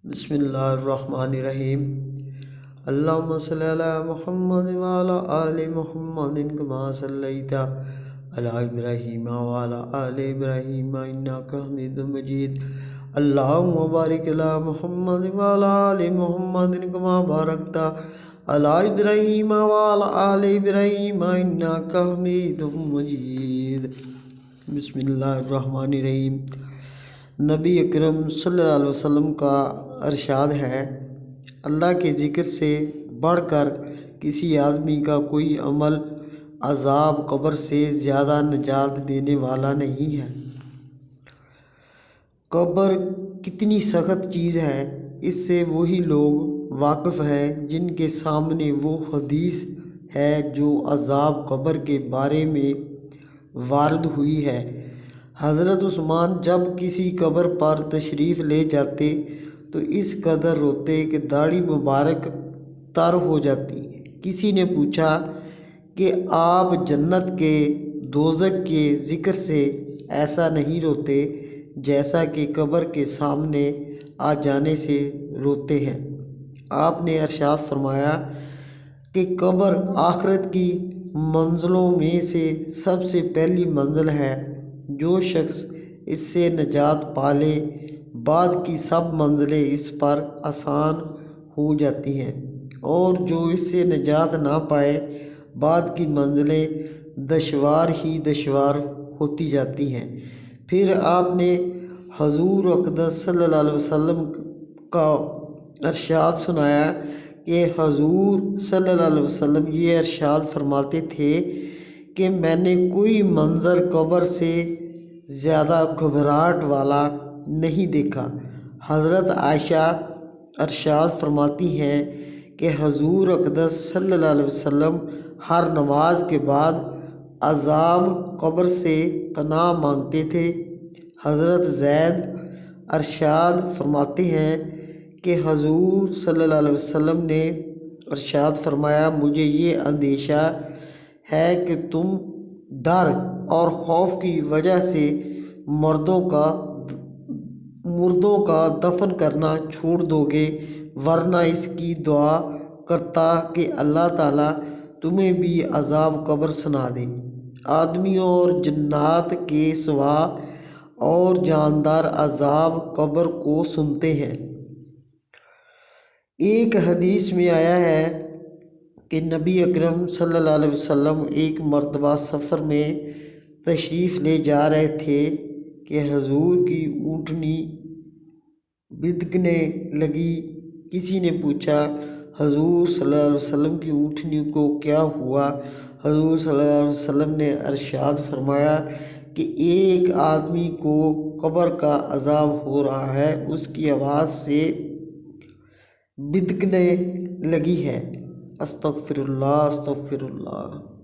بسم اللہ الرحمن الرحیم۔ اللہم صلی علی محمد وعلی آل محمد کما صلیت علی ابراہیم وعلی آل ابراہیم انک حمید مجید۔ اللہم بارک علی محمد وعلی آل محمد کما بارکت علی ابراہیم وعلی آل ابراہیم انک حمید مجید۔ بسم اللہ الرحمن الرحیم۔ نبی اکرم صلی اللہ علیہ وسلم کا ارشاد ہے، اللہ کے ذکر سے بڑھ کر کسی آدمی کا کوئی عمل عذاب قبر سے زیادہ نجات دینے والا نہیں ہے۔ قبر کتنی سخت چیز ہے، اس سے وہی لوگ واقف ہیں جن کے سامنے وہ حدیث ہے جو عذاب قبر کے بارے میں وارد ہوئی ہے۔ حضرت عثمان جب کسی قبر پر تشریف لے جاتے تو اس قدر روتے کہ داڑھی مبارک تر ہو جاتی۔ کسی نے پوچھا کہ آپ جنت کے دوزخ کے ذکر سے ایسا نہیں روتے جیسا کہ قبر کے سامنے آ جانے سے روتے ہیں؟ آپ نے ارشاد فرمایا کہ قبر آخرت کی منزلوں میں سے سب سے پہلی منزل ہے۔ جو شخص اس سے نجات پا لے، بعد کی سب منزلیں اس پر آسان ہو جاتی ہیں، اور جو اس سے نجات نہ پائے، بعد کی منزلیں دشوار ہی دشوار ہوتی جاتی ہیں۔ پھر آپ نے حضور اقدس صلی اللہ علیہ وسلم کا ارشاد سنایا کہ حضور صلی اللہ علیہ وسلم یہ ارشاد فرماتے تھے کہ میں نے کوئی منظر قبر سے زیادہ گھبراہٹ والا نہیں دیکھا۔ حضرت عائشہ ارشاد فرماتی ہیں کہ حضور اقدس صلی اللہ علیہ وسلم ہر نماز کے بعد عذاب قبر سے پناہ مانگتے تھے۔ حضرت زید ارشاد فرماتے ہیں کہ حضور صلی اللہ علیہ وسلم نے ارشاد فرمایا، مجھے یہ اندیشہ ہے کہ تم ڈر اور خوف کی وجہ سے مردوں کا دفن کرنا چھوڑ دو گے، ورنہ اس کی دعا کرتا کہ اللہ تعالیٰ تمہیں بھی عذاب قبر سنا دے۔ آدمیوں اور جنات کے سوا اور جاندار عذاب قبر کو سنتے ہیں۔ ایک حدیث میں آیا ہے کہ نبی اکرم صلی اللہ علیہ وسلم ایک مرتبہ سفر میں تشریف لے جا رہے تھے کہ حضور کی اونٹنی بدکنے لگی۔ کسی نے پوچھا، حضور صلی اللہ علیہ وسلم کی اونٹنی کو کیا ہوا؟ حضور صلی اللہ علیہ وسلم نے ارشاد فرمایا کہ ایک آدمی کو قبر کا عذاب ہو رہا ہے، اس کی آواز سے بدکنے لگی ہے۔ استغفر اللہ استغفر اللہ۔